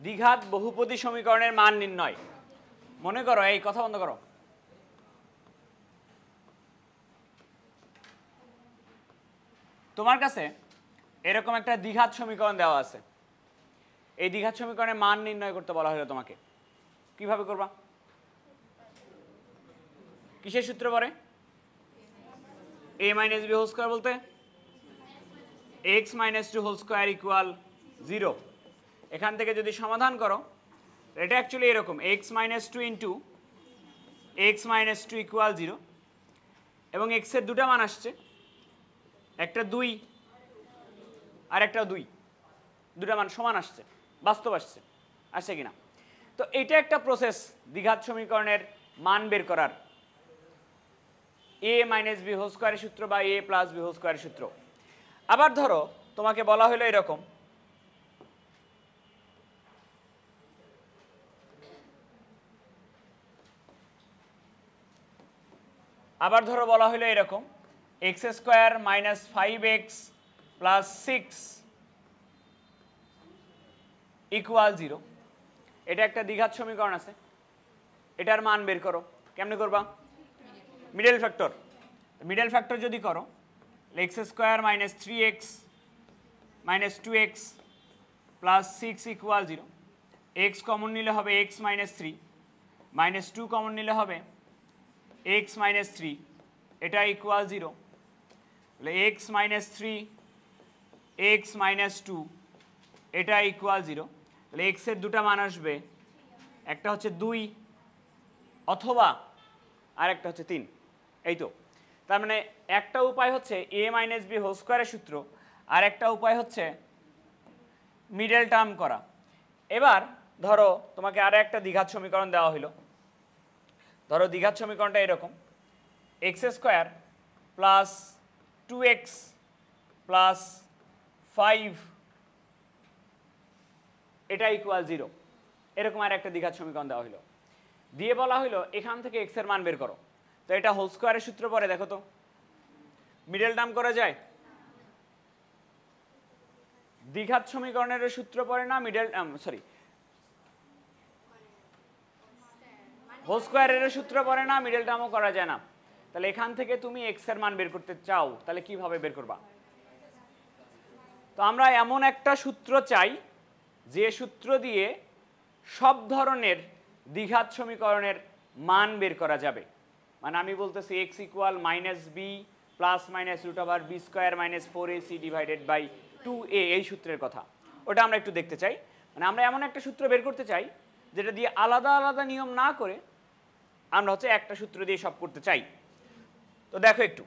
দ্বিঘাত বহুপদী সমীকরণের মান নির্ণয়। মনে করো, এই কথা বন্ধ করো। তোমার কাছে এরকম একটা দ্বিঘাত সমীকরণ দেওয়া আছে। এই দ্বিঘাত সমীকরণের মান নির্ণয় করতে বলা হলো তোমাকে। কিভাবে করবা? কিসের সূত্র পড়ে? a minus B whole square বলতে x minus 2 whole square equal 0। এখান থেকে যদি সমাধান করো, এটা অ্যাকচুয়ালি এরকম x minus 2 into x minus 2 equal 0, এবং x এর দুটা মান আসছে, একটা 2 আর একটা 2, দুটা মান সমান আসছে, বাস্তব আসছে কিনা। তো এটা একটা প্রসেস দ্বিঘাত সমীকরণের মান বের করার, a মাইনাস বি হোল স্কোয়ারের সূত্র বা a প্লাস বি হোল স্কোয়ারের সূত্র। আবার ধরো তোমাকে বলা হলো এরকম, x square minus 5x plus 6 equal 0। এটা একটা দ্বিঘাত সমীকরণ আছে, এটার মান বের করো। কেমনে করবা? মিডল ফ্যাক্টর যদি করো, x square minus 3x minus 2x plus 6 equal 0। x common নিলে হবে x মাইনাস 3, মাইনাস 2 কমন নিলে হবে x মাইনাস 3, এটা ইকুয়াল 0। তাহলে x মাইনাস 3 x মাইনাস 2 এটা ইকুয়াল 0। তাহলে x এর দুটা মান আসবে, একটা হচ্ছে 2 অথবা আর একটা হচ্ছে 3। এই তো, তার মানে একটা উপায় হচ্ছে a মাইনাস বি হোল স্কোয়ারের সূত্র, আর একটা উপায় হচ্ছে মিডল টার্ম করা। এবার ধরো তোমাকে আরো একটা দ্বিঘাত সমীকরণ দেওয়া হলো। ধরো দ্বিঘাত সমীকরণটা এরকম, x square plus 2x plus 5 এটা ইকুয়াল 0। এরকম আর একটা দ্বিঘাত সমীকরণ দেওয়া হলো, দিয়ে বলা হলো এখান থেকে x এর মান বের করো। তো এটা হোল স্কোয়ারের সূত্র পড়ে, দেখো তো মিডল টার্ম করা যায়? দ্বিঘাত সমীকরণের সূত্র পড়ে না, হোল স্কোয়ারের সূত্র পড়ে না, মিডল টার্মও করা যায় না। তাহলে এখান থেকে তুমি x এর মান বের করতে চাও, তাহলে কিভাবে বের করবা? তো আমরা এমন একটা সূত্র চাই যে সূত্র দিয়ে সব ধরনের দ্বিঘাত সমীকরণের মান বের করা যাবে। মানে আমি বলতেছি x equal minus B plus minus root over B square minus 4ac divided by 2a, এই সূত্রের কথা। ওটা আমরা একটু দেখতে চাই। মানে আমরা এমন একটা সূত্র বের করতে চাই যেটা দিয়ে আলাদা আলাদা নিয়ম না করে আমরা হচ্ছে একটা সূত্র দিয়ে সব করতে চাই। তো দেখো একটু,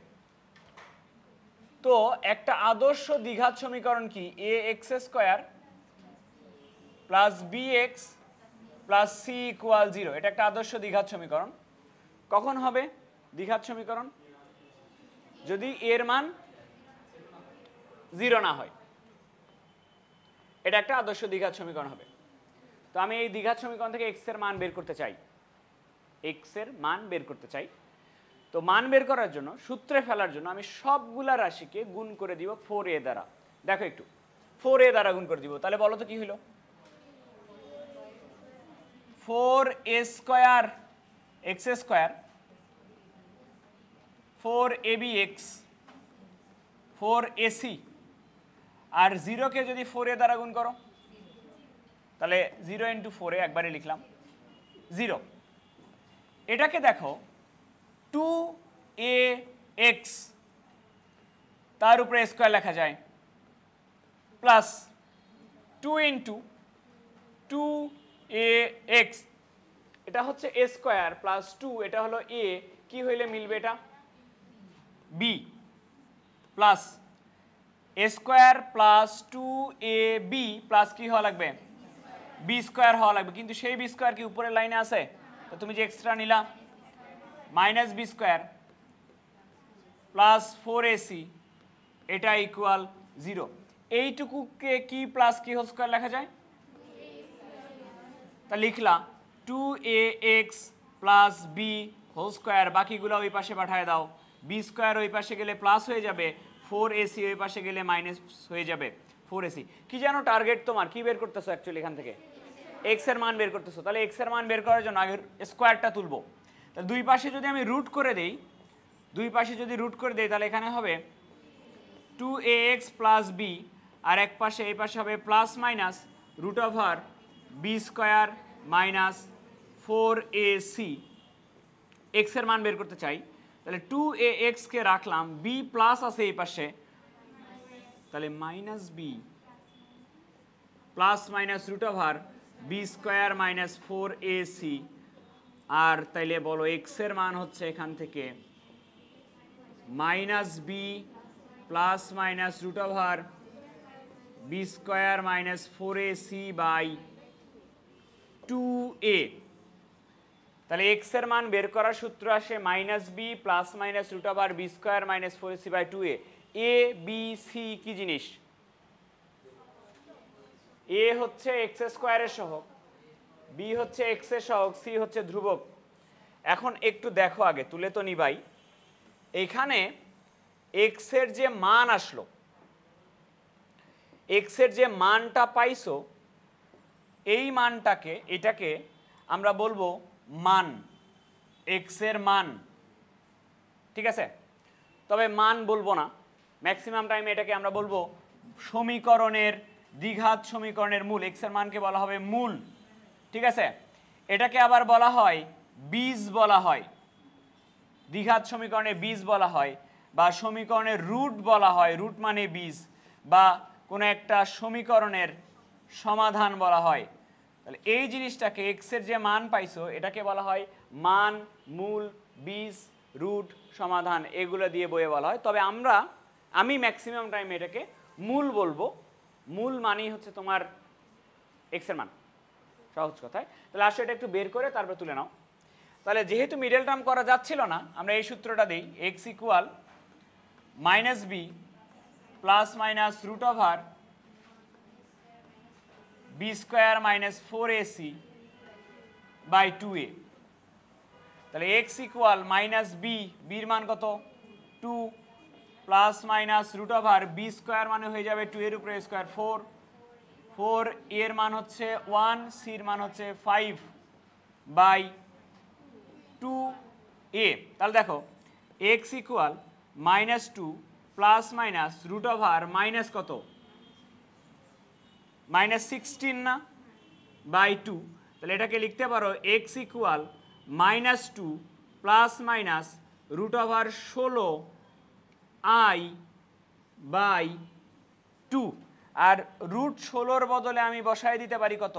তো একটা আদর্শ দ্বিঘাত সমীকরণ কি? ax square plus bx plus c equal 0। এটা একটা আদর্শ দ্বিঘাত সমীকরণ। কখন হবে দ্বিঘাত সমীকরণ? যদি এর মান 0 না হয়, এটা একটা আদর্শ দ্বিঘাত সমীকরণ হবে। তো আমি এই দ্বিঘাত সমীকরণ থেকে x এর মান বের করতে চাই। তো মান বের করার জন্য, সূত্রে ফেলার জন্য আমি সবগুলা রাশিকে গুণ করে দিব 4a দ্বারা। দেখো একটু, 4a দ্বারা গুণ করে দিব, তাহলে বলো তো কি হলো? 4a square x square 4abx 4ac, আর 0 কে যদি 4a দ্বারা গুণ করো তাহলে 0 ইন্টু 4a, একবারে লিখলাম 0। এটাকে দেখো 2ax, তার উপরে স্কোয়ার লেখা যায়, প্লাস 2 ইন্টু 2ax, এটা হচ্ছে a স্কোয়ার প্লাস 2, এটা হলো a, কি হইলে মিলবে এটা? b, plus a square plus 2ab plus কি হওয়া লাগবে? b স্কোয়ার হওয়া লাগবে। কিন্তু সেই b স্কোয়ার কি উপরের লাইনে আছে? তো তুমি যে এক্সট্রা নিলা minus B square plus 4ac, এটা ইকুয়াল 0। এইটুকুকে কি প্লাস কি হোল স্কোয়ার লেখা যায়? তা লিখলা 2ax plus B whole square, বাকিগুলো ওই পাশে পাঠিয়ে দাও। বি স্কোয়ার ওই পাশে গেলে প্লাস হয়ে যাবে, 4ac ওই পাশে গেলে মাইনাস হয়ে যাবে 4ac। কি জানো টার্গেট তোমার? কি বের করতেছো অ্যাকচুয়ালি এখান থেকে? এক্স এর মান বের করতেছো, তাহলে এক্স এর মান বের করার জন্য আগে স্কোয়ারটা তুলবো। তাহলে দুই পাশে যদি আমি রুট করে দেই, তাহলে এখানে হবে 2ax প্লাস বি, আর এক পাশে এই পাশে হবে plus minus root over B square minus 4ac। X এর মান বের করতে চাই, তাহলে 2ax কে রাখলাম, বি প্লাস আছে এই পাশে, তাহলে minus B plus minus root over B square minus 4ac। আর তাইলে বলো এক্স এর মান হচ্ছে এখান থেকে minus B plus minus root over B square minus 4ac by 2a। তাহলে এক্স এর মান বের করার সূত্র আসে minus B plus minus root over B square minus 4ac by 2a। A B C কি জিনিস? এ হচ্ছে এক্স স্কোয়ারের সহগ, বি হচ্ছে এক্স এর সহগ, সি হচ্ছে ধ্রুবক। এখন একটু দেখো, আগে তুলে তো নিবাই, এইখানে এক্স এর যে মান আসলো, এক্স এর যে মানটা পাইছো, এই মানটাকে, এটাকে আমরা বলবো মান, এক্স এর মান, ঠিক আছে? তবে মান বলবো না, ম্যাক্সিমাম টাইমে এটাকে আমরা বলবো সমীকরণের দ্বিঘাত সমীকরণের মূল। এক্স এর মানকে বলা হবে মূল, ঠিক আছে? এটাকে আবার বলা হয় বীজ বলা হয়, দ্বিঘাত সমীকরণের বীজ বলা হয়, বা সমীকরণের রুট বলা হয়, রুট মানে বীজ, বা কোনো একটা সমীকরণের সমাধান বলা হয়। তাহলে এই জিনিসটাকে, এক্স এর যে মান পাইছো, এটাকে বলা হয় মান, মূল, বীজ, রুট, সমাধান, এগুলো দিয়ে বইয়ে বলা হয়। তবে আমি ম্যাক্সিমাম টাইম এটাকে মূল বলবো। মূল মানেই হচ্ছে তোমার এক্স এর মান, সহজ কথায়। তাহলে আসলে এটা একটু বের করে তারপর তুলে নাও। তাহলে যেহেতু মিডল টার্ম করা যাচ্ছিল না, আমরা এই সূত্রটা দিই, X equal minus B plus minus root over B square minus 4ac by 2a। তাহলে এক্স ইকুয়াল মাইনাস বি, বির মান কত 2, plus minus root over B square মানে হয়ে যাবে 2 এর উপরে স্কোয়ার 4 এর মান হচ্ছে 1, সির মান হচ্ছে 5 বাই 2a। তাহলে দেখো x equal minus 2 plus minus root over minus কত, মাইনাস 16 না, বাই 2। তাহলে এটাকে লিখতে পারো x equal minus 2 plus minus root over 16i by 2। আর রুট 16-র বদলে আমি বসায় দিতে পারি কত?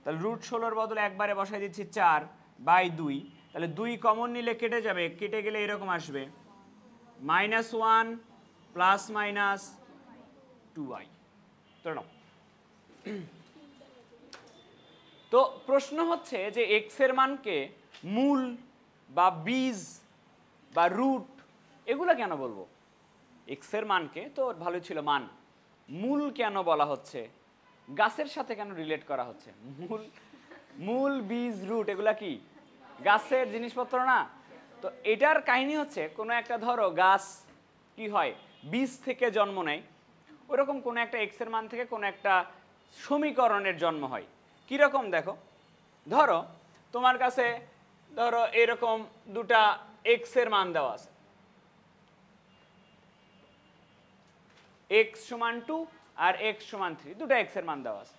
তাহলে রুট 16-র বদলে একবারে বসায় দিচ্ছি 4 বাই 2। তাহলে 2 কমন নিলে কেটে যাবে, কেটে গেলে এরকম আসবে মাইনাস 1 প্লাস মাইনাস 2i। তো প্রশ্ন হচ্ছে যে এক্স এর মানকে মূল বা বীজ বা রুট এগুলো কেন বলবো? এক্স এর মানকে তো ভালো ছিল মান, মূল কেন বলা হচ্ছে? গাছের সাথে কেন রিলেট করা হচ্ছে? মূল বীজ রুট এগুলা কি গাছের জিনিসপত্র না? তো এটার কাহিনী হচ্ছে, কোনো একটা ধরো গাছ কি হয়, বীজ থেকে জন্ম নেয়, ওরকম কোনো একটা এক্স এর মান থেকে কোনো একটা সমীকরণের জন্ম হয়। কীরকম দেখো, ধরো তোমার কাছে ধরো এরকম দুটা এক্স এর মান দেওয়া আছে, এক্স সমান 2 আর এক্স সমান 3, দুটো এক্স এর মান দেওয়া আছে।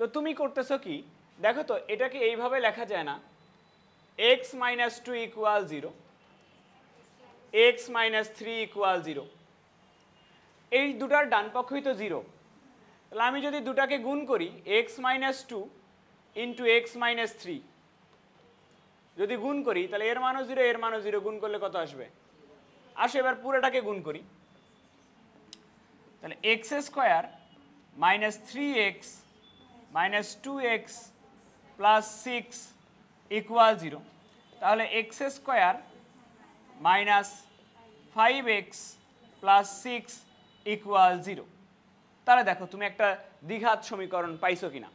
তো তুমি করতেছো কি, দেখো তো এটাকে এইভাবে লেখা যায় না, x minus 2 equal 0, x minus 3 equal 0। এই দুটার ডান পক্ষই তো 0। তাহলে আমি যদি দুটাকে গুণ করি, x minus 2 into x minus 3 যদি গুণ করি, তাহলে এর মানও 0, এর মানও 0, গুণ করলে কত আসবে? আসো এবার পুরোটাকে গুণ করি। তাহলে x square minus 3x minus 2x plus 6 equal 0। তাহলে x square minus 5x plus 6 equal 0। তাহলে দেখো তুমি একটা দ্বিঘাত সমীকরণ পাইছো কিনা।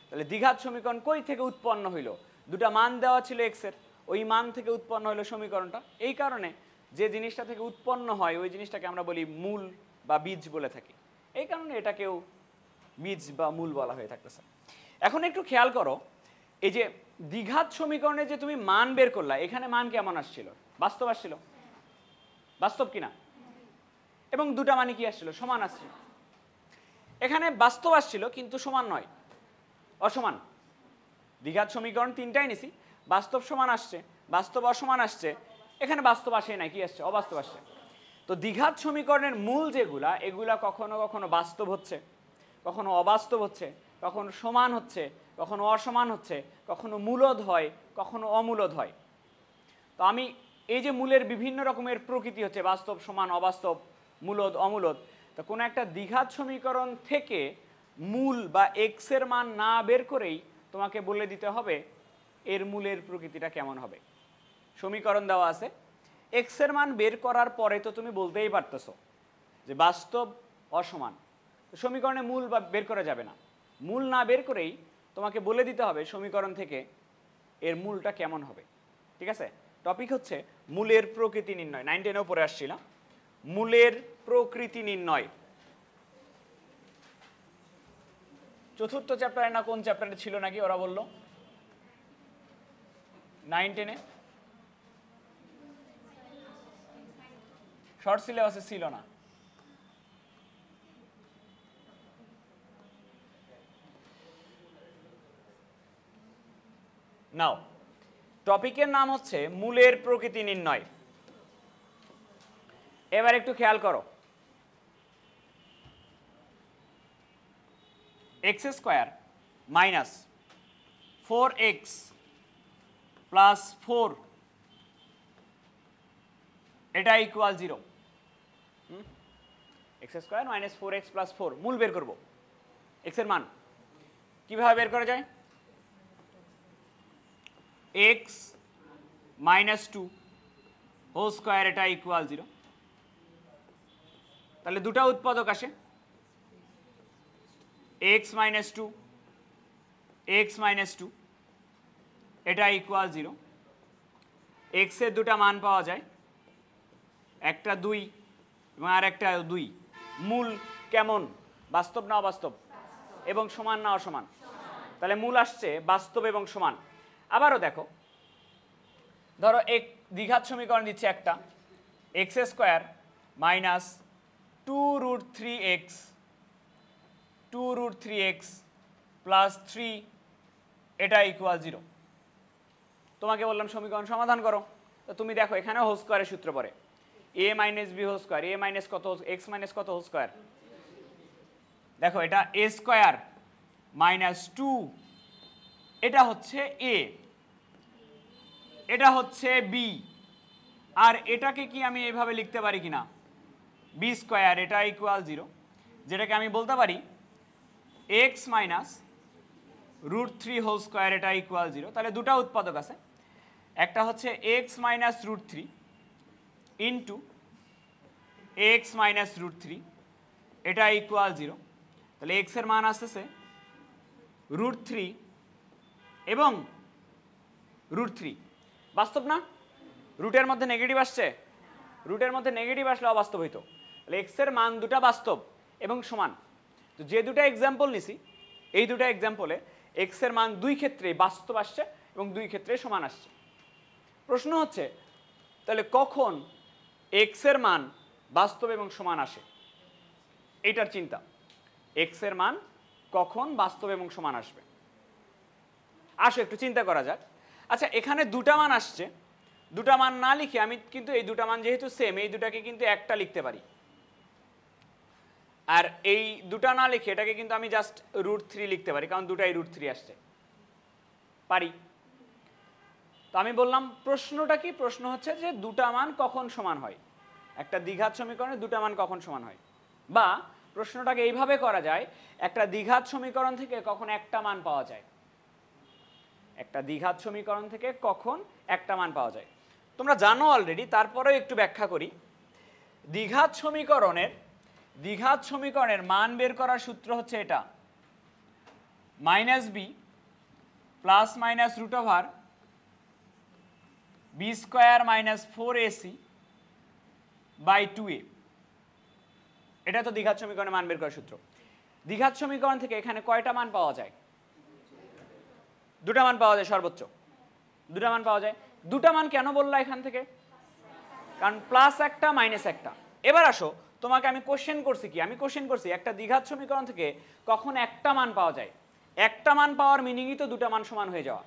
তাহলে দ্বিঘাত সমীকরণ কই থেকে উৎপন্ন হইলো? দুটা মান দেওয়া ছিল এক্স এর, ওই মান থেকে উৎপন্ন হলো সমীকরণটা। এই কারণে যে জিনিসটা থেকে উৎপন্ন হয় ওই জিনিসটাকে আমরা বলি মূল বা বীজ বলে থাকি। এই কারণে এটাকেও বীজ বা মূল বলা হয়ে থাকতেছে। এখন একটু খেয়াল করো, এই যে দ্বিঘাত সমীকরণে যে তুমি মান বের করলা, এখানে মান কেমন আসছিল? বাস্তব আসছিল, বাস্তব কিনা? এবং দুটা মানে কি আসছিল? সমান আসছিল। এখানে বাস্তব আসছিল কিন্তু সমান নয়, অসমান। দ্বিঘাত সমীকরণ তিনটাই নিছি, বাস্তব সমান আসছে, বাস্তব অসমান আসছে, এখানে বাস্তব আসে নাই, কি আসছে? অবাস্তব আসছে। তো দ্বিঘাত সমীকরণের মূল যেগুলা, এগুলা কখনো কখনো বাস্তব হচ্ছে, কখনো অবাস্তব হচ্ছে, কখনো সমান হচ্ছে, কখনো অসমান হচ্ছে, কখনো মূলদ হয়, কখনো অমূলদ হয়। তো আমি এই যে মূলের বিভিন্ন রকমের প্রকৃতি হচ্ছে, বাস্তব, সমান, অবাস্তব, মূলদ, অমূলদ, তো কোনো একটা দ্বিঘাত সমীকরণ থেকে মূল বা এক্স এর মান না বের করেই তোমাকে বলে দিতে হবে এর মূলের প্রকৃতিটা কেমন হবে। সমীকরণ দেওয়া আছে, এক্স এর মান বের করার পরে তো তুমি বলতেই পারতেছো যে বাস্তব, অসমান। সমীকরণে মূল বা বের করা যাবে না, মূল না বের করেই তোমাকে বলে দিতে হবে সমীকরণ থেকে এর মূলটা কেমন হবে। ঠিক আছে? টপিক হচ্ছে মূলের প্রকৃতি নির্ণয়। 9 10 পরে আসছিলাম, মূলের প্রকৃতি নির্ণয়। চতুর্থ চ্যাপ্টারে না কোন চ্যাপ্টারে ছিল নাকি ওরা বললো? 9 10 শর্ট সিলেবাসে ছিল না। নাও, টপিকের নাম হচ্ছে মূলের প্রকৃতি নির্ণয়। এবার একটু খেয়াল করো, x square minus 4x plus 4 এটা equal 0। X square minus 4x plus 4 মূল বের করবো, এক্স এর মান কিভাবে বের করা যায়? x মাইনাস 2 হোল স্কোয়ার এটা ইকুয়াল 0। তাহলে দুটা উৎপাদক আসে, x মাইনাস 2 x মাইনাস 2 এটা ইকুয়াল 0। x এর দুটা মান পাওয়া যায়, একটা 2 এবং আর একটা 2। মূল কেমন? বাস্তব না অবাস্তব? এবং সমান না অসমান? তাহলে মূল আসছে বাস্তব এবং সমান। আবারও দেখো, ধরো এক দ্বিঘাত সমীকরণ দিচ্ছে একটা, x square minus 2√3x plus 3 এটা ইকুয়াল 0। তোমাকে বললাম সমীকরণ সমাধান করো, তো তুমি দেখো এখানে হোল স্কোয়ারের সূত্র পড়ে, a minus B whole square, a minus কত, এক্স মাইনাস কত হোল স্কোয়ার। দেখো এটা a স্কোয়ার মাইনাস 2, এটা হচ্ছে a, এটা হচ্ছে b, আর এটাকে কি আমি এইভাবে লিখতে পারি কিনা? বি স্কোয়ার এটা ইকুয়াল 0, যেটাকে আমি বলতে পারি এক্স মাইনাস √3 হোল স্কোয়ার এটা ইকুয়াল 0। তাহলে দুটা উৎপাদক আছে, একটা হচ্ছে x minus √3 into x minus √3 এটা ইকুয়াল 0। তাহলে এক্স এর মান আসতেছে √3 এবং √3। বাস্তব না? রুটের মধ্যে নেগেটিভ আসছে, রুটের মধ্যে নেগেটিভ আসলে অবাস্তব হইতো। তাহলে এক্স এর মান দুটা বাস্তব এবং সমান। তো যে দুটা এক্সাম্পল নিছি, এই দুটা এক্সাম্পলে এক্স এর মান দুই ক্ষেত্রেই বাস্তব আসছে এবং দুই ক্ষেত্রে সমান আসছে। প্রশ্ন হচ্ছে তাহলে কখন এক্স এর মান বাস্তব এবং সমান আসে, এইটার চিন্তা। এক্স এর মান কখন বাস্তব এবং সমান আসবে? আসো একটু চিন্তা করা যাক। আচ্ছা, এখানে দুটা মান আসছে, দুটা মান না লিখে আমি কিন্তু এই দুটা মান যেহেতু সেম, এই দুটাকে কিন্তু একটা লিখতে পারি, আর এই দুটা না লিখে এটাকে কিন্তু আমি জাস্ট √3 লিখতে পারি, কারণ দুটাই √3 আসছে, পারি। তো আমি বললাম প্রশ্নটা কি? প্রশ্ন হচ্ছে যে দুটা মান কখন সমান হয়, একটা দ্বিঘাত সমীকরণে দুটা মান কখন সমান হয়। বা প্রশ্নটাকে এইভাবে করা যায়, একটা দ্বিঘাত সমীকরণ থেকে কখন একটা মান পাওয়া যায়, একটা দ্বিঘাত সমীকরণ থেকে কখন একটা মান পাওয়া যায়। তোমরা জানো অলরেডি, তারপরেও একটু ব্যাখ্যা করি। দ্বিঘাত সমীকরণের মান বের করার সূত্র হচ্ছে এটা, minus B plus minus root over B square minus 4ac by 2a। এটা তো দ্বিঘাত সমীকরণের মান বের করার সূত্র। দ্বিঘাত সমীকরণ থেকে এখানে কয়টা মান পাওয়া যায়? দুটা মান পাওয়া যায় সর্বোচ্চ, দুটা মান পাওয়া যায়। দুটা মান কেন বললা এখান থেকে? কারণ প্লাস একটা মাইনাস একটা। এবার আসো, তোমাকে আমি কোশ্চেন করছি কি? আমি কোশ্চেন করছি একটা দ্বিঘাত সমীকরণ থেকে কখন একটা মান পাওয়া যায়। একটা মান পাওয়ার মিনিংই তো দুটা মান সমান হয়ে যাওয়া।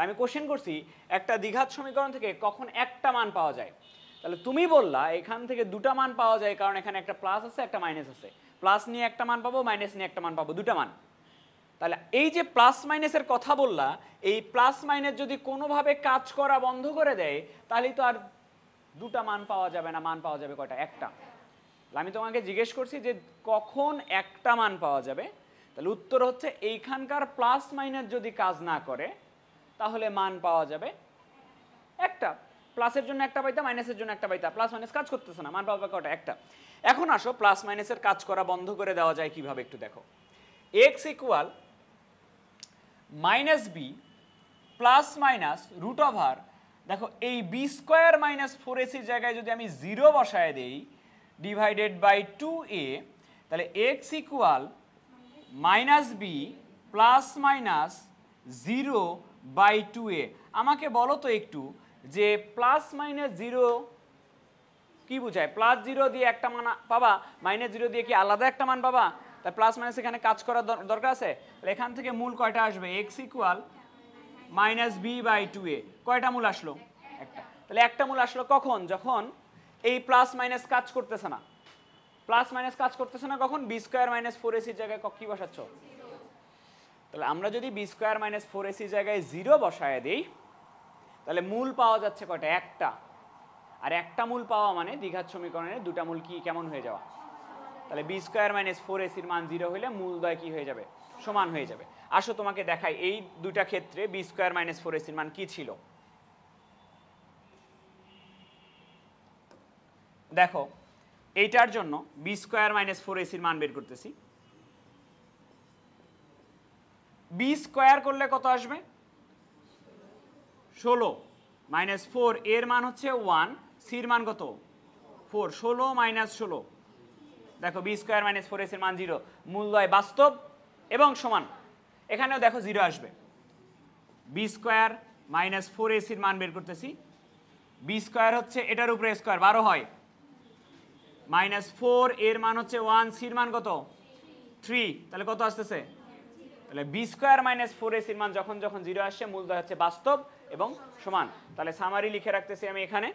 আমি কোশ্চেন করছি একটা দ্বিঘাত সমীকরণ থেকে কখন একটা মান পাওয়া যায়। তাহলে তুমি বললা এখান থেকে দুটা মান পাওয়া যায়, কারণ এখানে একটা প্লাস আছে একটা মাইনাস আছে। প্লাস নিয়ে একটা মান পাবো, মাইনাস নিয়ে একটা মান পাবো, দুটা মান। তাহলে এই যে প্লাস মাইনাসের কথা বললা, এই প্লাস মাইনাস যদি কোনোভাবে কাজ করা বন্ধ করে দেয় তাহলেই তো আর দুটা মান পাওয়া যাবে না, মান পাওয়া যাবে কয়টা? একটা। আমি তোমাকে জিজ্ঞেস করছি যে কখন একটা মান পাওয়া যাবে, তাহলে উত্তর হচ্ছে এইখানকার প্লাস মাইনাস যদি কাজ না করে তাহলে মান পাওয়া যাবে একটা। প্লাসের জন্য একটা পাইতা, মাইনাসের জন্য একটা পাইতা, প্লাস মাইনাস কাজ করতেছে না, মান পাওয়া কয়টা? একটা। এখন আসো প্লাস মাইনাসের কাজ করা বন্ধ করে দেওয়া যায় কিভাবে একটু দেখো। X equal minus B plus minus root over, দেখো এই বি স্কোয়ার মাইনাস ফোর এসির জায়গায় যদি আমি জিরো বসায় দেই ডিভাইডেড বাই 2a, তাহলে X equal minus B plus minus 0/2a। আমাকে বলো তো একটু যে প্লাস মাইনাস 0 কি বোঝায়? প্লাস 0 দিয়ে একটা মান পাবা, মাইনাস 0 দিয়ে কি আলাদা একটা মান পাবা? তাই প্লাস মাইনাস এখানে কাজ করার দরকার আছে। তাহলে এখান থেকে মূল কয়টা আসবে? X equal minus b/2a। কয়টা মূল আসলো? একটা। তাহলে একটা মূল আসলো কখন? যখন এই প্লাস মাইনাস কাজ করতেছে না। প্লাস মাইনাস কাজ করতেছে না কখন? বি স্কোয়ার মাইনাস ফোর এসির জায়গায় কি বসাচ্ছ? তাহলে আমরা যদি বি স্কোয়ার মাইনাস ফোর এসির জায়গায় জিরো বসায় দিই তাহলে মূল পাওয়া যাচ্ছে কয়টা? একটা। আর একটা মূল পাওয়া মানে দ্বিঘাত সমীকরণের দুটা মূল কি কেমন হয়ে যাওয়া। তাহলে বি স্কোয়ার মাইনাস ফোর এসির মান জিরো হলে মূলদ্বয় কি হয়ে যাবে? সমান হয়ে যাবে। আসো তোমাকে দেখাই এই দুটা ক্ষেত্রে বি স্কোয়ার মাইনাস ফোর এসির মান কি ছিল। দেখো এইটার জন্য বি স্কোয়ার মাইনাস ফোর এসির মান বের করতেছি। বি স্কোয়ার করলে কত আসবে? 16 মাইনাস 4, এর মান হচ্ছে 1, সির মান কত? 4। 16 মাইনাস 16, দেখো বি স্কোয়ার মাইনাস ফোর এসির মান 0। মূলদ্বয় বাস্তব এবং সমান। এখানেও দেখো 0 আসবে। বি স্কোয়ার মাইনাস ফোর এসির মান বের করতেছি। বি স্কোয়ার হচ্ছে এটার উপরে স্কোয়ার 12 হয়, মাইনাস 4, এর মান হচ্ছে 1, সির মান কত? 3। তাহলে কত আসতেছে? তাহলে বি স্কোয়ার মাইনাস ফোর এসির মান যখন যখন 0 আসছে মূলদ্বয় হচ্ছে বাস্তব এবং সমান। তাহলে সামারি লিখে রাখতেছি আমি এখানে।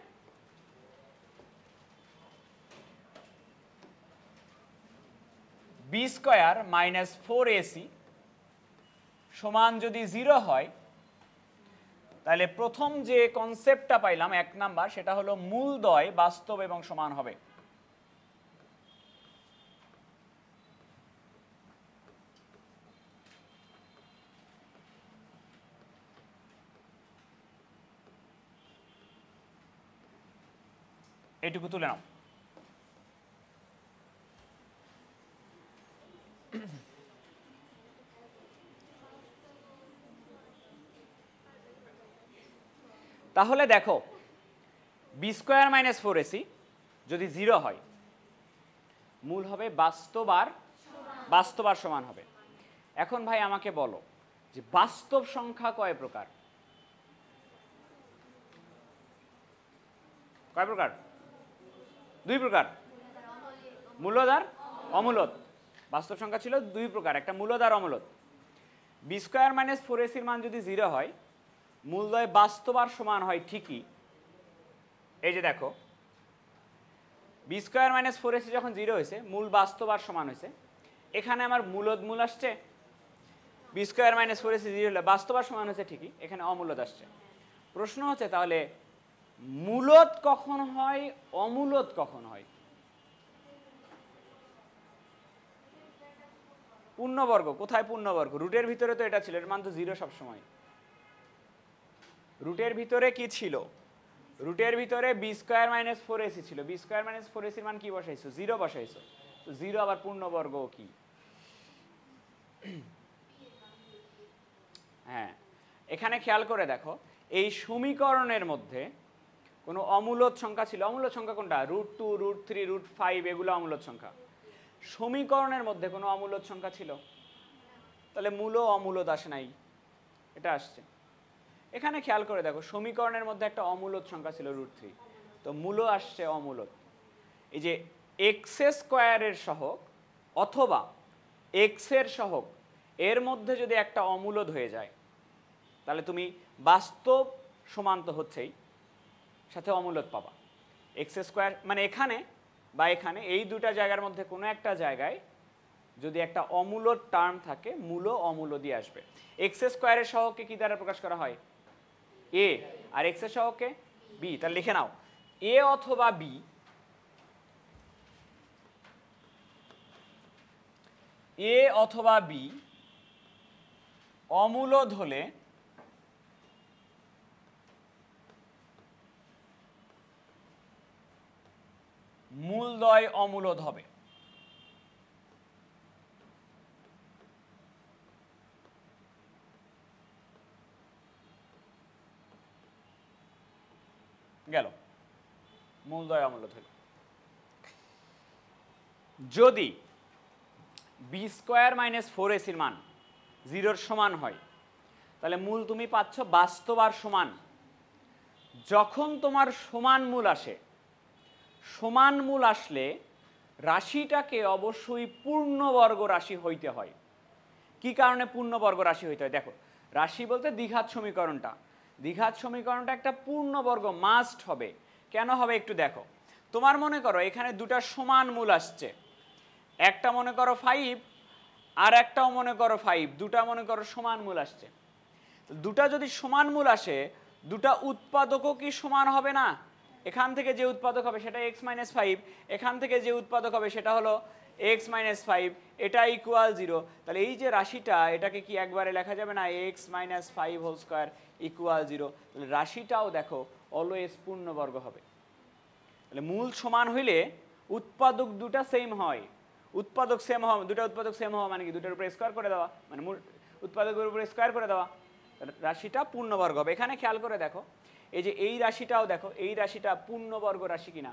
B square minus four AC সমান যদি 0 হয় তাহলে প্রথম যে কনসেপ্টটা পাইলাম 1 নাম্বার, সেটা হলো মূলদ্বয় বাস্তব এবং সমান হবে। এটুকু তুলে নাও। তাহলে দেখো B square minus four AC যদি 0 হয় মূল হবে বাস্তব আর সমান হবে। এখন ভাই আমাকে বলো যে বাস্তব সংখ্যা কয় প্রকার? কয় প্রকার? 2 প্রকার, মূলদ আর অমূলদ। বাস্তব সংখ্যা ছিল 2 প্রকার, একটা মূলদ আর অমূলদ। বি স্কোয়ার মাইনাস ফোর এসির মান যদি 0 হয় মূলদ্বয় বাস্তব আর সমান হয় ঠিকই। এই যে দেখো B square minus four AC যখন 0 হয়েছে মূল বাস্তব আর সমান হয়েছে। এখানে আমার মূলদ মূল আসছে, B square minus four AC 0 হলে বাস্তব আর সমান হয়েছে ঠিকই, এখানে অমূলদ আসছে। প্রশ্ন হচ্ছে তাহলে মূলদ কখন হয়, অমূলদ কখন হয়? পূর্ণবর্গ কোথায়? পূর্ণবর্গ রুটের ভিতরে তো এটা ছিল, এর মান তো 0 সবসময়। রুটের ভিতরে কি ছিল? রুটের ভিতরে B square minus four AC ছিল। বি স্কোয়ার মাইনাস ফোর এসির মান কি বসাইছো? 0 বসাইছো। তো 0 আবার পূর্ণবর্গ কি? হ্যাঁ, এখানে খেয়াল করে দেখো এই সমীকরণের মধ্যে কোনো অমূলদ সংখ্যা ছিল? অমূলদ সংখ্যা কোনটা? √2, √3, √5 এগুলো অমূলদ সংখ্যা। সমীকরণের মধ্যে কোনো অমূলদ সংখ্যা ছিল? তাহলে মূল অমূলদ আসে নাই। এটা আসছে। এখানে খেয়াল করে দেখো সমীকরণের মধ্যে একটা অমূলদ সংখ্যা ছিল √3, তো মূল আসছে অমূলদ। এই যে এক্স স্কোয়ারের সহগ অথবা এক্স এর সহগ এর মধ্যে যদি একটা অমূলদ হয়ে যায় তাহলে তুমি বাস্তব সমান তো হচ্ছেই, সাথে অমূলদ পাবা। এক্স স্কোয়ার মানে এখানে বা এখানে এই দুটা জায়গার মধ্যে কোনো একটা জায়গায় যদি একটা অমূলদ টার্ম থাকে মূল অমূলদই আসবে। এক্স স্কোয়ারের সহগকে কি দ্বারা প্রকাশ করা হয়? এ, আর এক্স এর সহগকে বি। তাহলে লিখে নাও এ অথবা বি, এ অথবা বি অমূলদ হলে মূলদ্বয় অমূলদ হবে। গেল, মূলদ্বয় অমূলদ হলো। যদি বি স্কোয়ার মাইনাস 4ac মান 0-র সমান হয় তাহলে মূল তুমি পাচ্ছ বাস্তব আর সমান। যখন তোমার সমান মূল আসে, সমান মূল আসলে রাশিটাকে অবশ্যই পূর্ণবর্গ রাশি হইতে হয়। কি কারণে পূর্ণবর্গ রাশি হইতে হয়? দেখো রাশি বলতে দ্বিঘাত সমীকরণটা, দ্বিঘাত সমীকরণটা একটা পূর্ণবর্গ মাস্ট হবে। কেন হবে একটু দেখো। তোমার মনে করো এখানে দুটা সমান মূল আসছে, একটা মনে করো 5 আর একটাও মনে করো 5, দুটা মনে করো সমান মূল আসছে। দুটা যদি সমান মূল আসে দুটা উৎপাদকও কি সমান হবে না? এখান থেকে যে উৎপাদক হবে সেটা x-5, এখান থেকে যে উৎপাদক হবে সেটা হলো x-5, এটা ইকুয়াল 0। তাহলে এই যে রাশিটা এটাকে কি একবারে লেখা যাবে না x-5 হোল স্কয়ার ইকুয়াল 0? তাহলে রাশিটাও দেখো অলওয়েজ পূর্ণবর্গ হবে। তাহলে মূল সমান হইলে উৎপাদক দুটা সেম হয়। উৎপাদক সেম হওয়া, দুটা উৎপাদক সেম হওয়া মানে কি দুটার উপরে স্কয়ার করে দেওয়া, মানে মূল উৎপাদকের উপরে স্কয়ার করে দেওয়া, রাশিটা পূর্ণবর্গ হবে। এখানে খেয়াল করে দেখো এই যে এই রাশিটাও দেখো, এই রাশিটা পূর্ণবর্গ রাশি কিনা।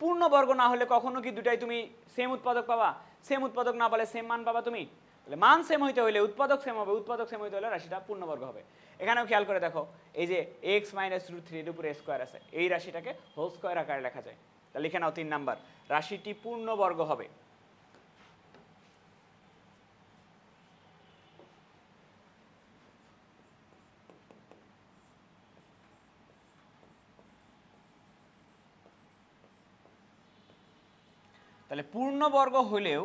পূর্ণবর্গ না হলে কখনো কি দুটাই তুমি সেম উৎপাদক পাবা? সেম উৎপাদক না পালে সেম মান পাবা তুমি। তাহলে মান সেম হইতে হলে উৎপাদক সেম হবে, উৎপাদক সেম হইতে হলে রাশিটা পূর্ণবর্গ হবে। এখানেও খেয়াল করে দেখো এই যে x-√3 এর উপরে স্কয়ার আছে, এই রাশিটাকে হোল স্কয়ার আকারে লেখা যায়। তাহলে লিখে নাও 3 নাম্বার, রাশিটি পূর্ণবর্গ হবে। তাহলে পূর্ণবর্গ হলেও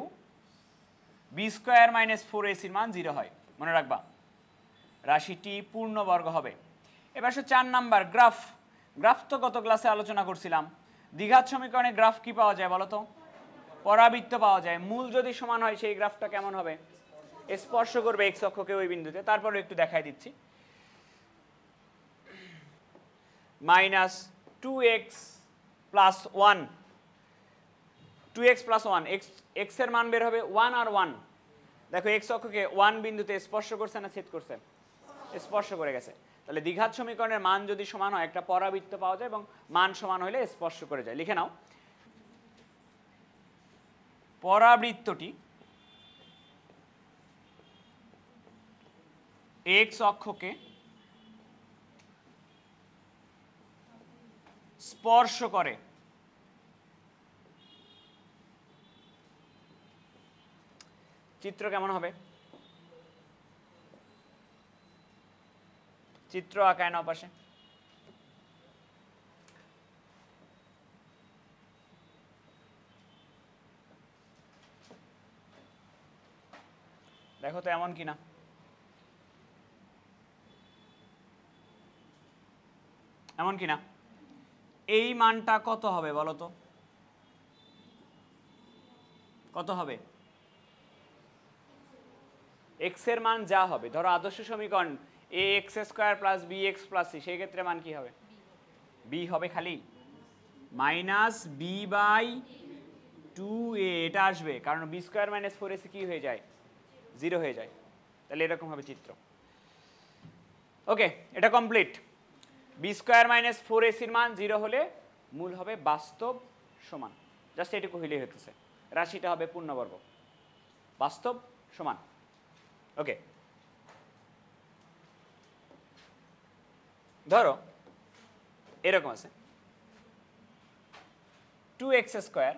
বি স্কোয়ার মাইনাস 4ac মান 0 হয়, মনে রাখবা। রাশিটি পূর্ণবর্গ হবে। এবার 4 নাম্বার গ্রাফ। গ্রাফ তো গত ক্লাসে আলোচনা করছিলাম। দ্বিঘাত সমীকরণে গ্রাফ কি পাওয়া যায় বলো তো? পরাবৃত্ত পাওয়া যায়। মূল যদি সমান হয় সেই গ্রাফটা কেমন হবে? স্পর্শ করবে এক্স অক্ষকে ওই বিন্দুতে। তারপরে একটু দেখাই দিচ্ছি। -2x + 1, 2x + 1, x এর মান বের হবে 1 আর 1। দেখো এক্স অক্ষকে 1 বিন্দুতে স্পর্শ করছে না ছেদ করছে? স্পর্শ করে গেছে। তাহলে দ্বিঘাত সমীকরণের মান যদি সমান হয় একটা পরাবৃত্ত পাওয়া যায় এবং মান সমান হলে স্পর্শ করে যায়। লিখে নাও পরাবৃত্তটি এক্স অক্ষকে স্পর্শ করে। চিত্র কেমন হবে? চিত্র আঁকায় নাও পাশে। দেখো তো এমন কিনা। এমন কিনা? এই মানটা কত হবে বলো তো? কত হবে? এক্স এর মান যা হবে, ধরো আদর্শ সমীকরণ ax² + bx + c, সেই ক্ষেত্রে মান কি হবে? বি হবে খালি। -b/2a এটা আসবে কারণ b² - 4ac কি হয়ে যায়? 0 হয়ে যায়। তাহলে এরকম হবে চিত্র। ওকে, এটা কমপ্লিট। b² - 4ac এর মান 0 হলে মূল হবে বাস্তব সমান। জাস্ট এটুকু হইলেই হতেছে। রাশিটা হবে পূর্ণবর্গ, বাস্তব সমান। ওকে, ধরো এরকম আছে 2x square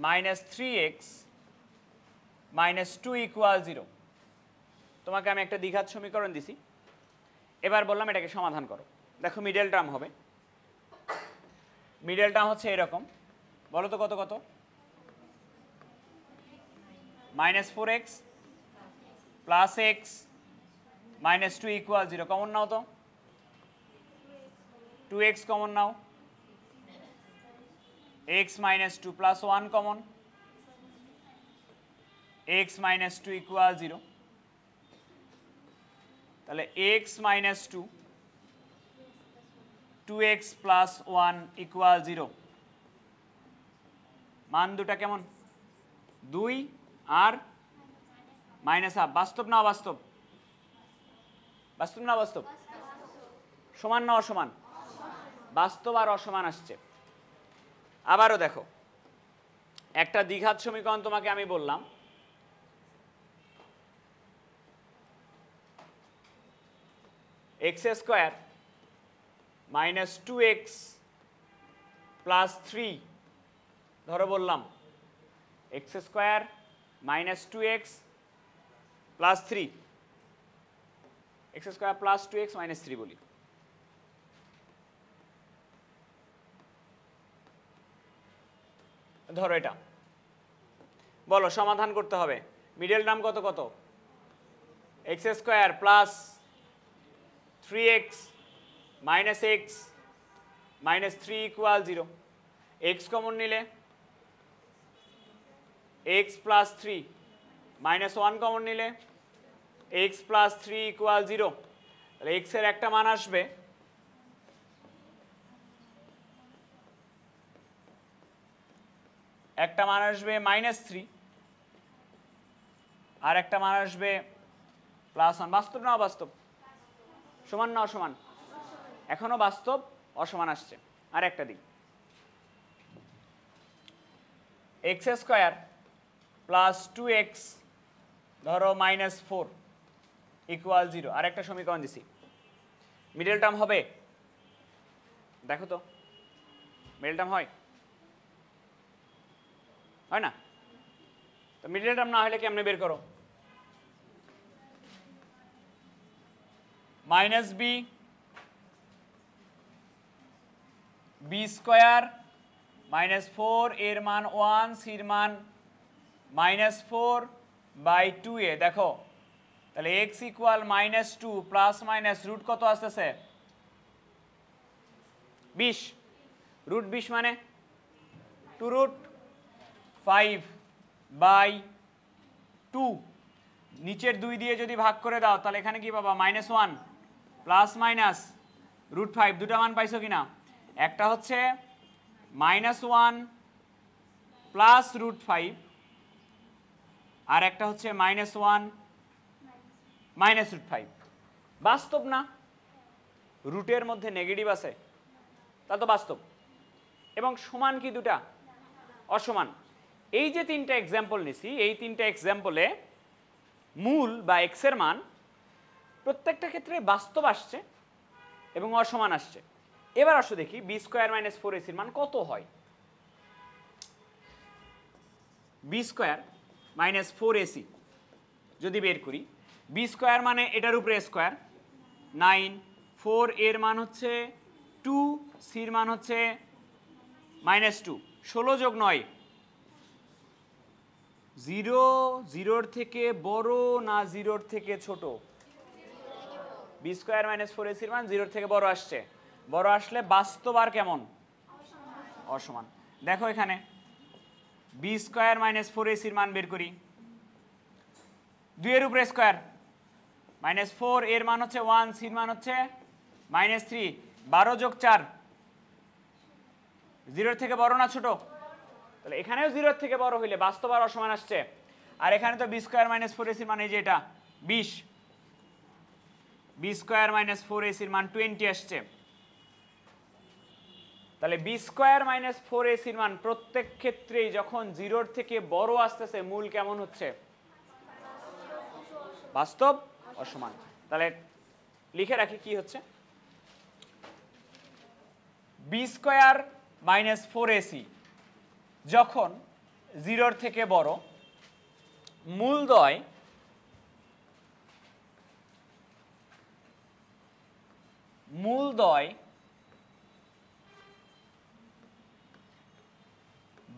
minus 3x minus 2 equal 0। তোমাকে আমি একটা দ্বিঘাত সমীকরণ দিছি, এবার বললাম এটাকে সমাধান করো। দেখো মিডল টার্ম হবে, মিডল টার্ম হচ্ছে এরকম, বলো তো কত কত, minus 4x plus x minus 2 equal 0। Common নাও তো, 2x কমন নাও, x minus 2 plus 1 common, x minus 2 equal 0। তাহলে x minus 2 2x plus 1 equal 0। মান দুটা কেমন, 2 আর মাইনাস হাফ। বাস্তব না অবাস্তব, বাস্তব না অবাস্তব, সমান না অসমান, বাস্তব আর অসমান আসছে। আবারও দেখো একটা দ্বিঘাত সমীকরণ তোমাকে আমি বললাম x square minus 2x plus 3, ধরো বললাম x square minus 2x plus 3, x square plus 2x minus 3 বলি। ধরো এটা বলো সমাধান করতে হবে, মিডল টার্ম কত কত, x square plus 3x minus x minus 3 equal 0। x common নিলে x প্লাস 3 মাইনাস 1 কমন নিলে x প্লাস 3 ইকুয়াল 0। তাহলে x এর একটা মান আসবে মাইনাস 3 আর একটা মান আসবে প্লাস 1। বাস্তব না অবাস্তব, সমান না অসমান, এখনো বাস্তব অসমান আসছে। আর একটা দিই, x স্কয়ার প্লাস 2x ধরো মাইনাস 4 ইকুয়াল 0। আর একটা সমীকরণ দিছি, মিডল টার্ম হবে, দেখো তো মিডল টার্ম হয়, হয় না? তো মিডল টার্ম না হলে কেমনে বের করো, minus B B square minus 4 এর মান 1 সির মান মাইনাস 4 বাই 2a। দেখো তাহলে x equal minus 2 plus minus root কত আসতেছে 20, রুট 20 মানে 2 রুট 5 বাই 2, নিচের 2 দিয়ে যদি ভাগ করে দাও তাহলে এখানে কি পাবা, মাইনাস 1 প্লাস মাইনাস রুট 5। দুটা মান পাইছো কিনা, একটা হচ্ছে মাইনাস 1 প্লাস রুট 5 আর একটা হচ্ছে মাইনাস 1 মাইনাস রুট 5। বাস্তব না, রুটের মধ্যে নেগেটিভ আছে, তা তো বাস্তব। এবং সমান কি দুটা, অসমান। এই যে তিনটা এক্সাম্পল নিছি, এই তিনটা এক্সাম্পলে মূল বা এক্স এর মান প্রত্যেকটা ক্ষেত্রে বাস্তব আসছে এবং অসমান আসছে। এবার আসো দেখি বি স্কয়ার মাইনাস 4ac এর মান কত হয়। বি স্কয়ার মাইনাস 4ac যদি বের করি, বি স্কয়ার মানে এটার উপরে স্কয়ার 9, 4 এর মান হচ্ছে 2, সির মান হচ্ছে মাইনাস 2, 16 যোগ 9, 0 0 থেকে বড় না 0 থেকে ছোট, বি স্কয়ার মাইনাস 4ac এর মান 0 থেকে বড় আসছে। বড় আসলে বাস্তব আর কেমন, অসমান। দেখো এখানে বি স্কয়ার মাইনাস 4ac এর মান বের করি, 2 এর উপরে স্কয়ার মাইনাস 4 এর মান হচ্ছে 1, সির মান হচ্ছে মাইনাস 3, 12 যোগ 4, 0 থেকে বড় না ছোট, তাহলে এখানেও 0 থেকে বড় হইলে বাস্তব আর অসমান আসছে। আর এখানে তো বি স্কয়ার মাইনাস 4ac এর মান এই যে এটা 20, বি স্কয়ার মাইনাস 4ac এর মান 20 আসছে। তাহলে বি স্কয়ার মাইনাস 4ac এর মান প্রত্যেক ক্ষেত্রেই যখন 0 থেকে বড় আসতেছে মূল কেমন হচ্ছে, বাস্তব অসমান। তাহলে লিখে রাখি কি হচ্ছে, বি স্কোয়ার মাইনাস 4ac যখন 0-র থেকে বড়, মূলদ্বয়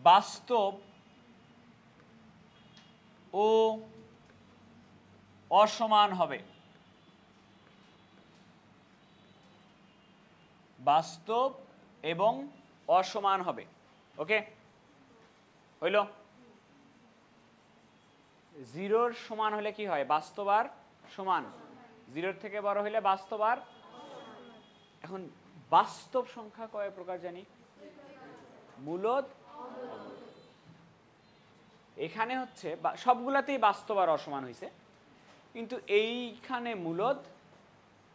বাস্তব ও অসমান হবে। বাস্তব এবং অসমান হবে। ওকে, হইল? 0-র সমান হলে কি হয়? বাস্তব আর সমান। 0-র থেকে বড় হলে বাস্তব আর। এখন বাস্তব সংখ্যা কয় প্রকার জানি? মূলদ। এখানে হচ্ছে সবগুলাতেই বাস্তব আর অসমান হয়েছে, কিন্তু এইখানে মূলদ,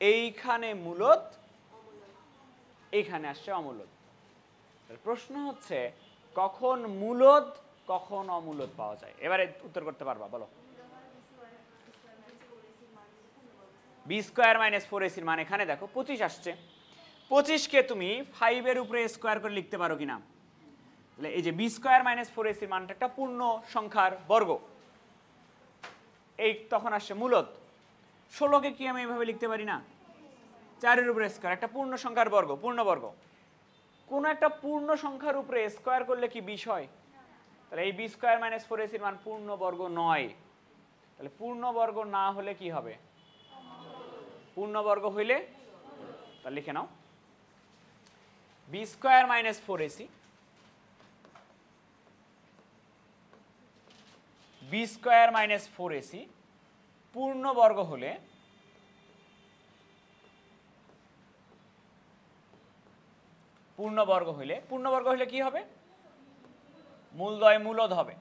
এইখানে মূলদ, এইখানে আসছে অমূলদ। প্রশ্ন হচ্ছে কখন মূলদ কখন অমূলদ পাওয়া যায়? এবারে উত্তর করতে পারবা? বলো। বি স্কোয়ার মাইনাস 4ac মান এখানে দেখো 25 আসছে। 25কে তুমি 5-এর উপরে স্কোয়ার করে লিখতে পারো কিনা? তাহলে এই যে বি স্কোয়ার মাইনাস 4ac মানটা একটা পূর্ণ সংখ্যার বর্গ, এই তখন আসছে মূলদ। 16কে কি আমি এইভাবে লিখতে পারি না? 4-এর উপরে স্কোয়ার, একটা পূর্ণ সংখ্যার বর্গ, পূর্ণবর্গ। কোন একটা পূর্ণ সংখ্যার উপরে স্কোয়ার করলে কি বিষয়? তাহলে এই বি স্কোয়ার মাইনাস 4ac মান পূর্ণবর্গ নয়। তাহলে পূর্ণবর্গ না হলে কি হবে? পূর্ণবর্গ হইলে, তাহলে লিখে নাও B square minus 4ac, B square minus 4ac পূর্ণবর্গ হলে পূর্ণবর্গ হলে কি হবে? মূলদ্বয় মূলদ হবে।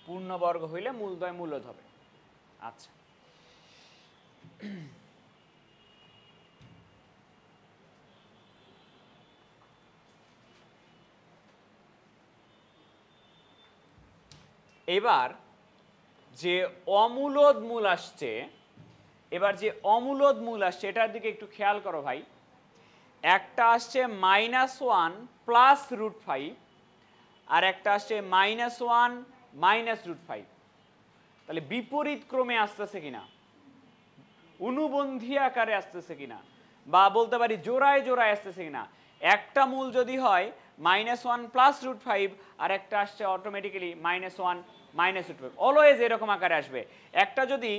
পূর্ণবর্গ হইলে মূলদ্বয় মূলদ হবে। আচ্ছা, এবার যে অমূলদ মূল আসছে, এটার দিকে একটু খেয়াল করো ভাই। একটা আসছে -1 প্লাস √5 আর একটা আসছে -1 মাইনাস √5। তাহলে বিপরীত ক্রমে আসতেছে কিনা, অনুবন্ধী আকারে আসতেছে কিনা, বা বলতে পারি জোড়ায় জোড়ায় আসতেছে কিনা। একটা মূল যদি হয় -1 প্লাস √5 আর একটা আসছে অটোমেটিক্যালি -1 মাইনাস √5, অলওয়েজ এরকম আকারে আসবে। একটা যদি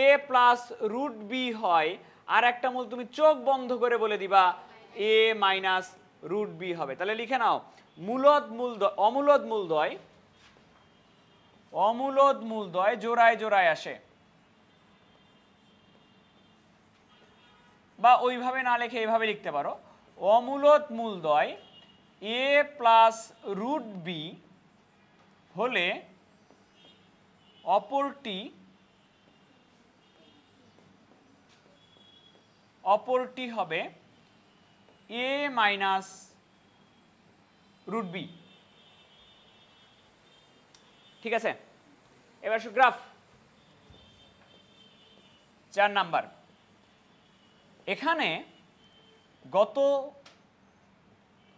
a প্লাস √b হয় আর একটা মূল তুমি চোখ বন্ধ করে বলে দিবা a মাইনাস √b হবে। তাহলে লিখে নাও অমূলদ মূলদ্বয় জোড়ায় জোড়ায় আসে। বা ওইভাবে না লিখে এইভাবে লিখতে পারো, অমূলদ মূলদ্বয় a প্লাস √b হলে অপরটি হবে a মাইনাস √b। ঠিক আছে, এবার গ্রাফ 4 নাম্বার। এখানে গত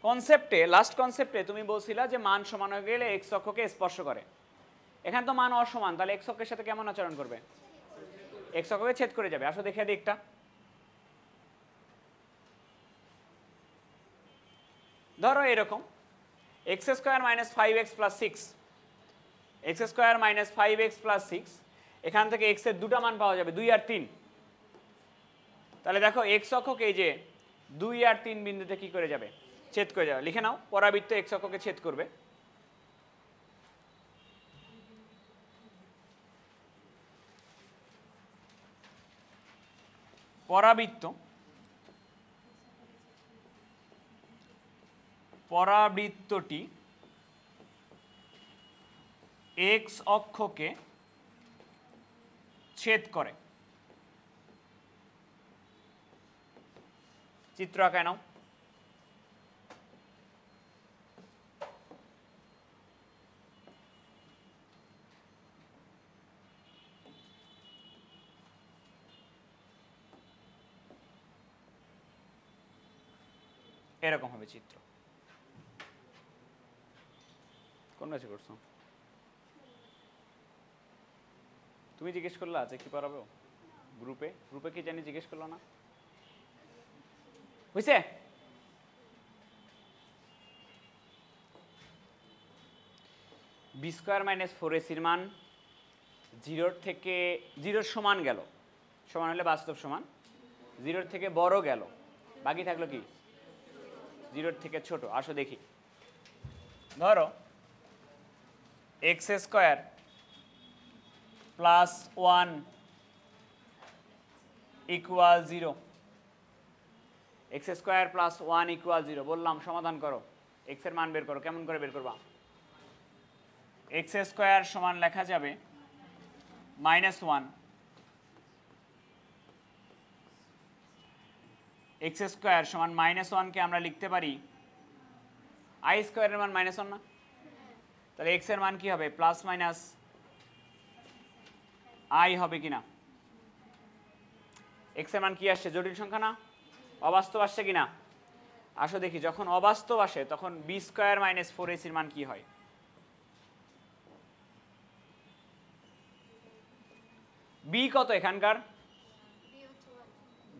কনসেপ্টে, লাস্ট কনসেপ্টে তুমি বলছিলা যে মান সমান হয়ে গেলে এক্স অক্ষকে স্পর্শ করে। এখানে তো মান অসমান, তাহলে এক্স অক্ষের সাথে কেমন আচরণ করবে? এক্স অক্ষকে ছেদ করে যাবে। আসো দেখে দিই একটা। ধরো এরকম x² - 5x + 6, x² - 5x + 6, এখান থেকে x এর দুটো মান পাওয়া যাবে 2 আর 3। তাহলে দেখো এক্স অক্ষকে এই যে 2 আর 3 বিন্দুতে কি করে যাবে? ছেদ করে যাবে। লিখে নাও, পরাবৃত্ত এক্স অক্ষকে ছেদ করবে। পরাবৃত্তটি এক্স অক্ষকে ছেদ করে। চিত্র আঁকায় নাও। এরকম হবে চিত্র। কোন ব্যাচে করছো? তুমি জিজ্ঞেস করলা যে কি পড়াবো গ্রুপে? গ্রুপে কি জানি জিজ্ঞেস করলো না? বুঝছে? বি স্কোয়ার মাইনাস 4ac এর মান 0 থেকে 0 সমান গেল, সমান হলে বাস্তব সমান, 0 থেকে বড় গেল, বাকি থাকলো কি 0 থেকে ছোট। আসো দেখি, ধরো x square plus 1 equal 0, x square plus 1 equal 0 বললাম, সমাধান করো, এক্স এর মান বের করো। কেমন করে বের করবা? এক্স স্কোয়ার সমান লেখা যাবে -1, এক্স স্কোয়ার সমান -1 কে আমরা লিখতে পারি আই স্কোয়ারের মান -1 না? তাহলে এক্স এর মান কি হবে? প্লাস মাইনাস আই হবে কিনা? এক্স এর মান কি আসছে? জটিল সংখ্যা না, অবাস্তব আসছে কিনা? আসো দেখি, যখন অবাস্তব আসে তখন বি স্কোয়ার মাইনাস 4ac এর মান কি হয়? বি কত এখানকার?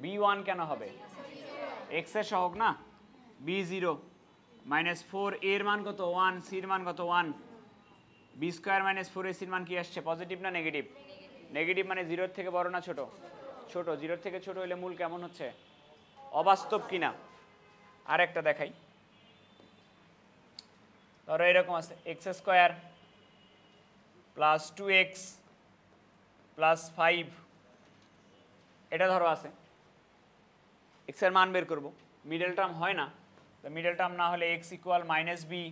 b1 কেন হবে? এক্স এর সহগ না, b0 মাইনাস 4 এর মান কত? 1, সি এর মান কত? 1। বি স্কোয়ার মাইনাস 4ac এর মান কি আসছে? পজিটিভ না নেগেটিভ? নেগেটিভ মানে 0 থেকে বড় না ছোট? ছোট। 0 থেকে ছোট হলে মূল কেমন হচ্ছে? অবাস্তব কিনা? আর একটা দেখাই, ধরো এরকম আছে x square plus 2x plus 5, এটা ধরো আছে, এক্স এর মান বের করব, মিডল টার্ম হয় না, তো মিডল টার্ম না হলে X equal minus B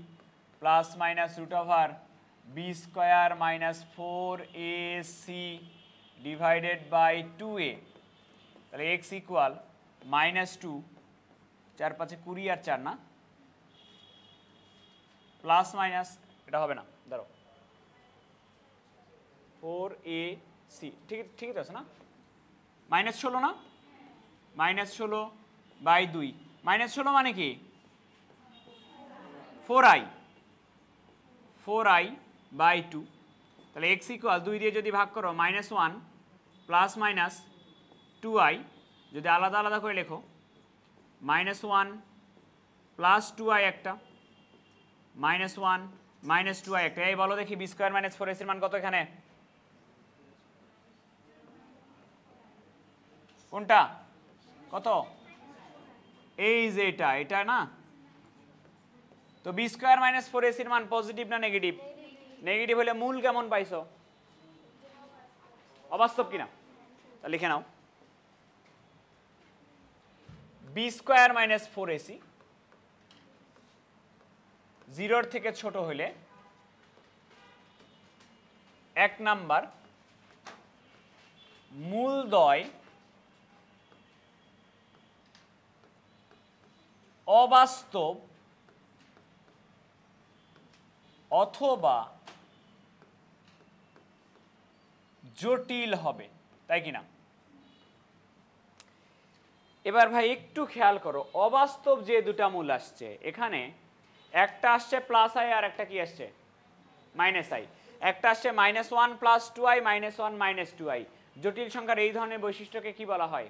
plus minus root over B square minus 4ac divided by 2a, তাহলে এক্স ইকুয়াল -2, 4 5 20 আর 4 না, প্লাস মাইনাস, এটা হবে না, ধরো 4ac, ঠিক আছে না? -16 না, -16 বাই 2, -16 মানে কি? 4i বাই 2, তাহলে এক্স ইকুয়াল 2 দিয়ে যদি ভাগ করো -1 প্লাস মাইনাস 2i, যদি আলাদা আলাদা করে লেখো -1 প্লাস 2i একটা, -1 মাইনাস 2i একটা। এই বলো দেখি বি স্কোয়ার মাইনাস 4ac এর মান কত এখানে? কোনটা? কত? এই যে এটা না? তো বি স্কোয়ার মাইনাস 4ac এর মান পজিটিভ না নেগেটিভ? নেগেটিভ হলে মূল কেমন পাইছো? অবাস্তব কিনা? তা লিখে নাও, বি স্কোয়ার মাইনাস 4ac 0 থেকে ছোট হলে 1 নাম্বার মূলদ্বয় অবাস্তব অথবা জটিল হবে, তাই কিনা? এবার ভাই একটু খেয়াল করো, অবাস্তব যে দুটা মূল আসছে এখানে, একটা আসছে প্লাস আই আর একটা কি আসছে? Minus I. একটা আসছে -1 প্লাস 2i, -1 মাইনাস 2i। জটিল সংখ্যার এই ধরনের বৈশিষ্ট্যকে কি বলা হয়?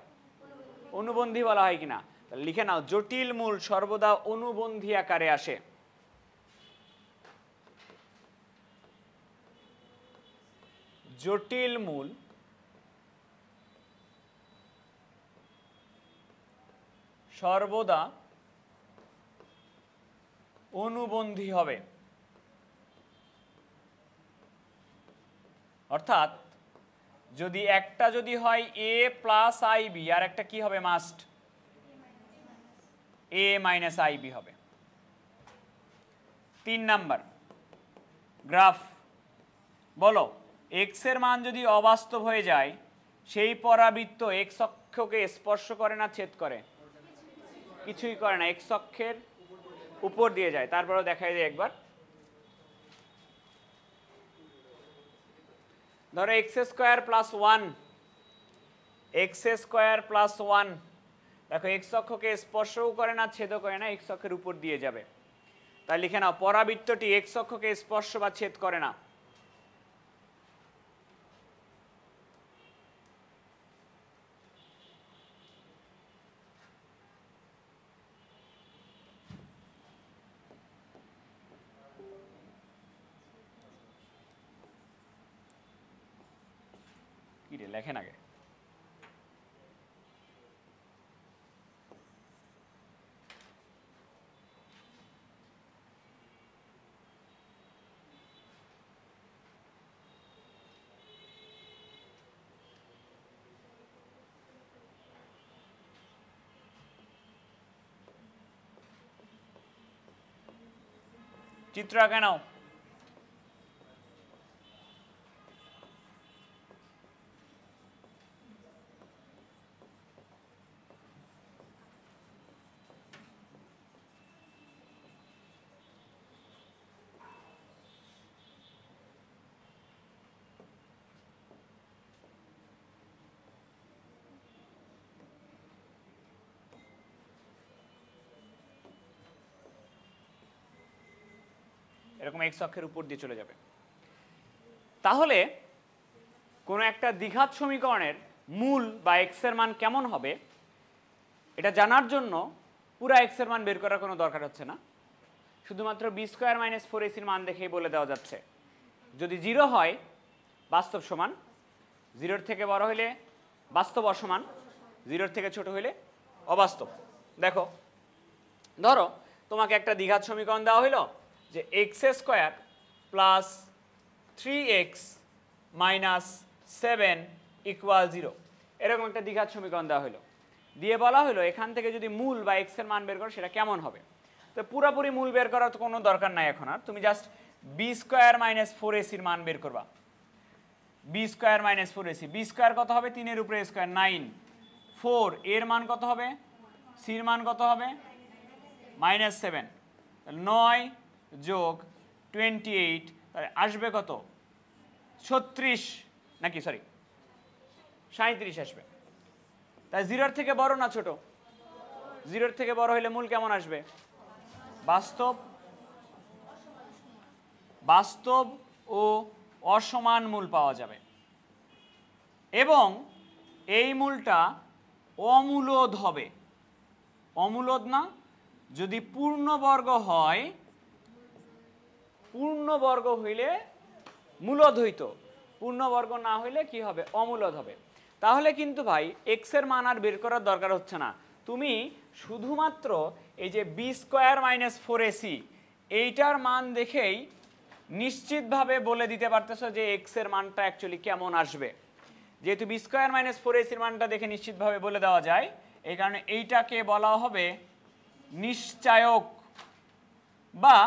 অনুবন্ধী বলা হয় কিনা? লিখে নাও, জটিল মূল সর্বদা অনুবন্ধী আকারে আসে। জটিল মূল সর্বদা অনুবন্ধী হবে, অর্থাৎ যদি একটা যদি হয় a প্লাস আইবি আর একটা কি হবে? মাস্ট a মাইনাস আইবি হবে। 3 নাম্বার গ্রাফ, বলো এক্স এর মান যদি অবাস্তব হয়ে যায় সেই পরাবৃত্ত এক্স অক্ষকে স্পর্শ করে না ছেদ করে? কিছুই করে না, এক্স অক্ষের উপর দিয়ে যায়। তারপরেও দেখাই যায় একবার, ধরো x square plus 1, x square plus 1 দেখো এক্স অক্ষকে স্পর্শও করে না, ছেদও করে না, এক্স অক্ষের উপর দিয়ে যাবে। তাই লিখে নাও পরাবৃত্তটি এক্স অক্ষকে স্পর্শ বা ছেদ করে না। কি রে লেখেন আগে। চিত্র আঁকে নাও। এরকম এক্স অক্ষের উপর দিয়ে চলে যাবে। তাহলে কোনো একটা দ্বিঘাত সমীকরণের মূল বা এক্স এর মান কেমন হবে এটা জানার জন্য পুরা এক্স এর মান বের করার কোনো দরকার হচ্ছে না, শুধুমাত্র বি স্কোয়ার মাইনাস 4ac মান দেখেই বলে দেওয়া যাচ্ছে। যদি 0 হয় বাস্তব সমান, 0-র থেকে বড় হলে বাস্তব অসমান, 0-র থেকে ছোট হলে অবাস্তব। দেখো ধরো তোমাকে একটা দ্বিঘাত সমীকরণ দেওয়া হলো যে x square plus 3x minus 7 equal 0, এরকম একটা দ্বিঘাত সমীকরণ দেওয়া হলো, দিয়ে বলা হলো এখান থেকে যদি মূল বা এক্স এর মান বের করো সেটা কেমন হবে। তো পুরোপুরি মূল বের করার তো কোনো দরকার নাই এখন আর, তুমি just be square minus 4ac মান বের করবা। B square minus 4ac, B square কত হবে 3-এর উপরে স্কোয়ার 9, 4 এর মান কত হবে, সির মান কত হবে -7, 9 যোগ 28 তাহলে আসবে কত 36 নাকি সরি 37 আসবে। তাই 0-র থেকে বড় না ছোট, 0-র থেকে বড় হলে মূল কেমন আসবে, বাস্তব, বাস্তব ও অসমান মূল পাওয়া যাবে। এবং এই মূলটা অমূলদ হবে, অমূলদ না, যদি পূর্ণবর্গ হয়, পূর্ণবর্গ হইলে মূলদ হইতো, পূর্ণবর্গ না হইলে কি হবে, অমূলদ হবে। তাহলে কিন্তু ভাই এক্স এর মান আর বের করার দরকার হচ্ছে না, তুমি শুধুমাত্র এই যে বি স্কোয়ার মাইনাস 4ac এইটার মান দেখেই নিশ্চিতভাবে বলে দিতে পারতেছো যে এক্স এর মানটা অ্যাকচুয়ালি কেমন আসবে। যেহেতু বি স্কোয়ার মাইনাস 4ac এর মানটা দেখে নিশ্চিতভাবে বলে দেওয়া যায়, এই কারণে এইটাকে বলা হবে নিশ্চায়ক, বা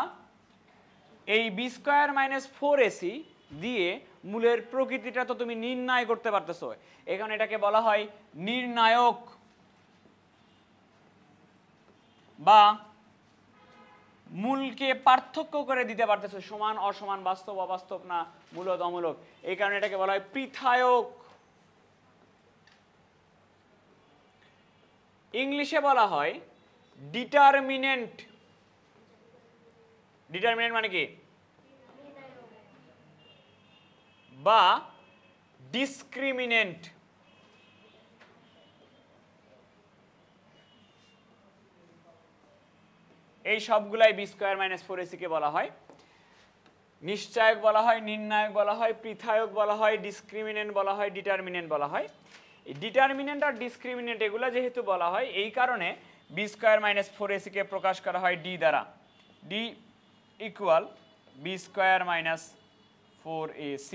এই বি স্কোয়ার মাইনাস 4ac দিয়ে মূলের প্রকৃতিটা তো তুমি নির্ণয় করতে পারতেছো, এখানে এটাকে বলা হয় নির্ণায়ক, বা মূলকে পার্থক্য করে দিতে পারতেছো, সমান অসমান, বাস্তব অবাস্তব না, মূলদ অমূলক, এই কারণে এটাকে বলা হয় পৃথায়ক। ইংলিশে বলা হয় ডিটারমিনেন্ট। ডিটারমিনেন্ট মানে কি, বা ডিসক্রিমিনেন্ট। এই সবগুলাই বি স্কোয়ার মাইনাস 4ac কে বলা হয় নিশ্চয়ক, বলা হয় নির্ণায়ক, বলা হয় পৃথায়ক, বলা হয় ডিসক্রিমিনেন্ট, বলা হয় ডিটারমিনেন্ট বলা হয়। এই ডিটারমিনেন্ট আর ডিসক্রিমিনেন্ট এগুলা যেহেতু বলা হয়, এই কারণে বি স্কোয়ার মাইনাস 4ac কে প্রকাশ করা হয় ডি দ্বারা, D equal B square minus 4ac।